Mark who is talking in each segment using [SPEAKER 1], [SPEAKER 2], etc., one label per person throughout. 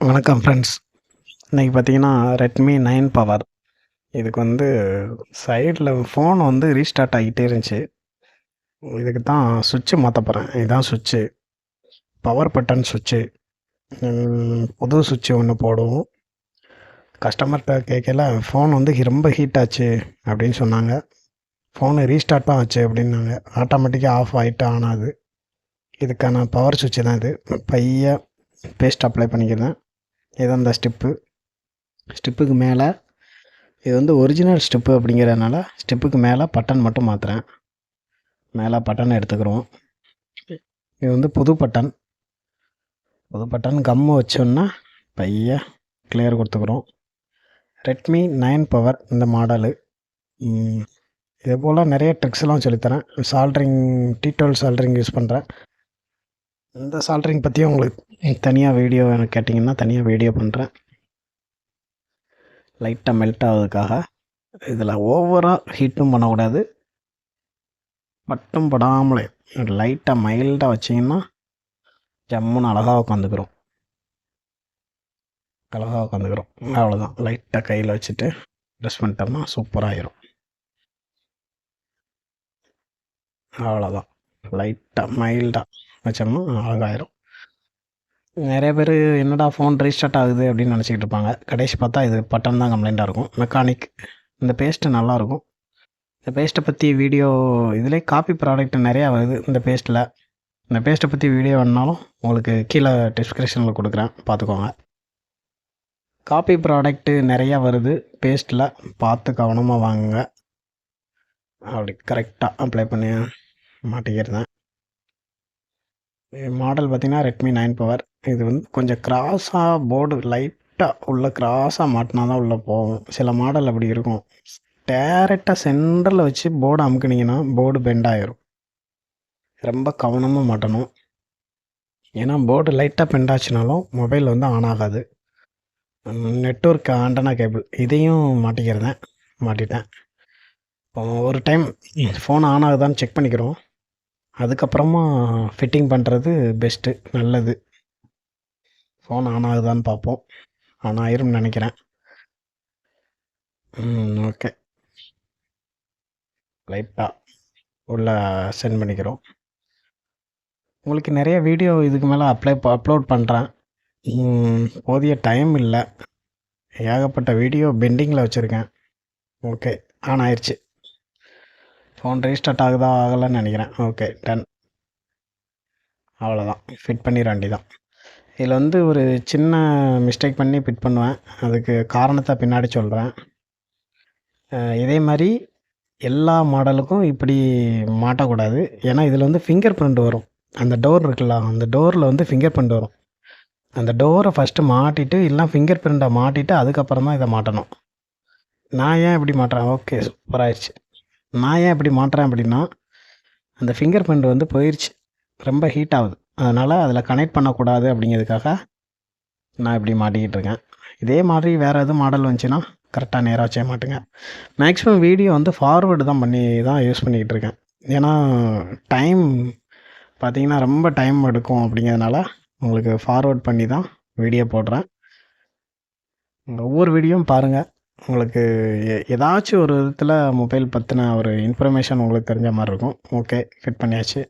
[SPEAKER 1] வணக்கம் ஃப்ரெண்ட்ஸ். இன்றைக்கி பார்த்தீங்கன்னா ரெட்மி 9 பவர். இதுக்கு சைடில் ஃபோன் ரீஸ்டார்ட் ஆகிட்டே இருந்துச்சு. இதுக்கு தான் சுவிட்சு மாற்ற போகிறேன். இதுதான் சுவிட்சு, பவர் பட்டன் சுவிட்சு. புது சுவிட்சு ஒன்று போடுவோம். கஸ்டமர்கிட்ட கேட்கல, ஃபோன் ரொம்ப ஹீட் ஆச்சு அப்படின்னு சொன்னாங்க. ஃபோனு ரீஸ்டார்ட் தான் ஆச்சு அப்படின்னாங்க. ஆட்டோமேட்டிக்காக ஆஃப் ஆகிட்டு ஆனாது. இதுக்கான பவர் சுவிட்சு தான் இது. பைய பேஸ்ட் அப்ளை பண்ணிக்கிறேன். இதுதான் இந்த ஸ்டெப்புக்கு மேலே இது ஒரிஜினல் ஸ்டெப்பு அப்படிங்கிறதுனால ஸ்டெப்புக்கு மேலே பட்டன் மட்டும் மாற்றுறேன். மேலே பட்டன் எடுத்துக்கிறோம். இது புது பட்டன் கம்மு வச்சோன்னா பைய கிளியர் கொடுத்துக்கிறோம். ரெட்மி 9 பவர் இந்த மாடலு. இதே போல் நிறைய ட்ரிக்ஸ்லாம் சொல்லித்தரேன். T12 சால்ட்ரிங் யூஸ் பண்ணுறேன். இந்த சால்ட்ரிங் பற்றியும் உங்களுக்கு தனியாக வீடியோ எனக்கு கேட்டிங்கன்னா தனியாக வீடியோ பண்ணுறேன். லைட்டாக மெல்ட் ஆகுறதுக்காக இதில் ஓவராக ஹீட்டும் பண்ணக்கூடாது, பட்டும் படாமலே லைட்டாக மைல்டாக வச்சிங்கன்னா ஜம்முன்னு அழகாக உட்காந்துக்கிறோம். அவ்வளோதான். லைட்டாக கையில் வச்சுட்டு ப்ரெஸ் பண்ணிட்டோம்னா சூப்பராகிடும். அவ்வளோதான். லைட்டாக மைல்டாக வச்சோம்னா அழகாயிரும். நிறைய பேர் என்னடா ஃபோன் ரீஸ்டார்ட் ஆகுது அப்படின்னு நினச்சிக்கிட்டு இருப்பாங்க. கடைசி பார்த்தா இது பட்டன் தான் கம்ப்ளைண்ட்டாக இருக்கும். மெக்கானிக். இந்த பேஸ்ட்டு நல்லாயிருக்கும். இந்த பேஸ்ட்டை பற்றி வீடியோ இதிலே காப்பி ப்ராடக்ட் நிறையா வருது. இந்த பேஸ்ட்டை பற்றி வீடியோ வேணுனாலும் உங்களுக்கு கீழே டிஸ்கிரிப்ஷனில் கொடுக்குறேன், பார்த்துக்கோங்க. காப்பி ப்ராடக்ட்டு நிறையா வருது பேஸ்ட்டில், பார்த்து கவனமாக வாங்குங்க. அப்படி கரெக்டாக அப்ளை பண்ணி மாட்டிக்கிறேன். மாடல் பார்த்திங்கன்னா ரெட்மி 9 பவர். இது கொஞ்சம் கிராஸாக போர்டு லைட்டாக உள்ள கிராஸாக மாட்டினா தான் உள்ளே போகும். சில மாடல் அப்படி இருக்கும். டேரெக்டாக சென்டரில் வச்சு போர்டு அமுக்குனிங்கன்னா போர்டு பெண்ட் ஆகிரும். ரொம்ப கவனமாக மாட்டணும். ஏன்னா போர்டு லைட்டாக பெண்ட் ஆச்சுனாலும் மொபைல் ஆன் ஆகாது. நெட்வொர்க் ஆண்டனா கேபிள் இதையும் மாட்டிட்டேன். ஒரு டைம் ஃபோன் ஆன் ஆகுதான்னு செக் பண்ணிக்கிறோம். அதுக்கப்புறமா ஃபிட்டிங் பண்ணுறது பெஸ்ட்டு, நல்லது. ஃபோன் ஆன் ஆகுதான்னு பார்ப்போம். ஆன் ஆயிரும்னு நினைக்கிறேன். ஓகே. லைட்டாக உள்ளே சென்ட் பண்ணிக்கிறோம். உங்களுக்கு நிறைய வீடியோ இதுக்கு மேலே அப்லோட் பண்ணுறேன். போதிய டைம் இல்லை. ஏகப்பட்ட வீடியோ பெண்டிங்கில் வச்சுருக்கேன். ஓகே, ஆன் ஆயிடுச்சு. ஃபோன் ரீஸ்டார்ட் ஆகுதா ஆகலைன்னு நினைக்கிறேன். Okay, ton. அவ்வளோதான், ஃபிட் பண்ணிட வேண்டியதான். இதில் ஒரு சின்ன மிஸ்டேக் பண்ணி ஃபிட் பண்ணுவேன். அதுக்கு காரணத்தை பின்னாடி சொல்கிறேன். இதே மாதிரி எல்லா மாடலுக்கும் இப்படி மாட்டக்கூடாது. ஏன்னா இதில் ஃபிங்கர் பிரிண்ட் வரும். அந்த டோர் இருக்குல்ல, அந்த டோரில் ஃபிங்கர் பிரிண்ட் வரும். அந்த டோரை ஃபஸ்ட்டு மாட்டிட்டு இல்லைனா ஃபிங்கர் பிரிண்ட்டை மாட்டிட்டு அதுக்கப்புறம் தான் இதை மாட்டணும். நான் ஏன் இப்படி மாட்டுறேன்? ஓகே, சூப்பராகிடுச்சு. நான் ஏன் இப்படி மாட்டுறேன் அப்படின்னா, அந்த ஃபிங்கர் பிரிண்ட் போயிடுச்சு, ரொம்ப ஹீட் ஆகுது. அதனால் அதில் கனெக்ட் பண்ணக்கூடாது அப்படிங்கிறதுக்காக நான் இப்படி மாட்டிக்கிட்டு இருக்கேன். இதே மாதிரி வேறு எதுவும் மாடல் வந்துச்சுன்னா கரெக்டாக நேராக வச்சே மாட்டுங்க. மேக்ஸிமம் வீடியோ ஃபார்வேர்டு தான் பண்ணி தான் யூஸ் பண்ணிக்கிட்டு இருக்கேன். ஏன்னா டைம் பார்த்திங்கன்னா ரொம்ப டைம் எடுக்கும். அப்படிங்கிறதுனால உங்களுக்கு ஃபார்வேர்ட் பண்ணி தான் வீடியோ போடுறேன். ஒவ்வொரு வீடியோவும் பாருங்கள். உங்களுக்கு ஏதாச்சும் ஒரு விதத்தில் மொபைல் பற்றின ஒரு இன்ஃபர்மேஷன் உங்களுக்கு தெரிஞ்ச மாதிரி இருக்கும். ஓகே, ஃபிட் பண்ணியாச்சு.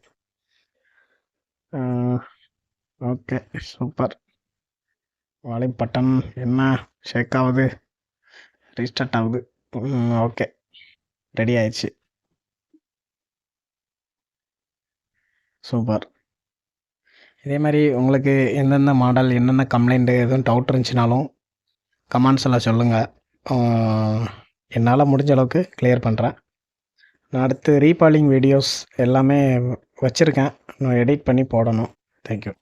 [SPEAKER 1] Okay, super. வால்யூம் பட்டன் என்ன ஷேக் ஆகுது, ரீஸ்டார்ட் ஆகுது. ஓகே, ரெடி ஆயிடுச்சு. சூப்பர். இதே மாதிரி உங்களுக்கு எந்தெந்த மாடல் என்னென்ன கம்ப்ளைண்ட்டு எதுவும் டவுட் இருந்துச்சுனாலும் கமெண்ட்ஸில் சொல்லுங்கள். என்னால் முடிஞ்ச அளவுக்கு கிளியர் பண்ணுறேன். நான் அடுத்து ரீபாலிங் வீடியோஸ் எல்லாமே வச்சுருக்கேன். நான் எடிட் பண்ணி போடணும். தேங்க்யூ.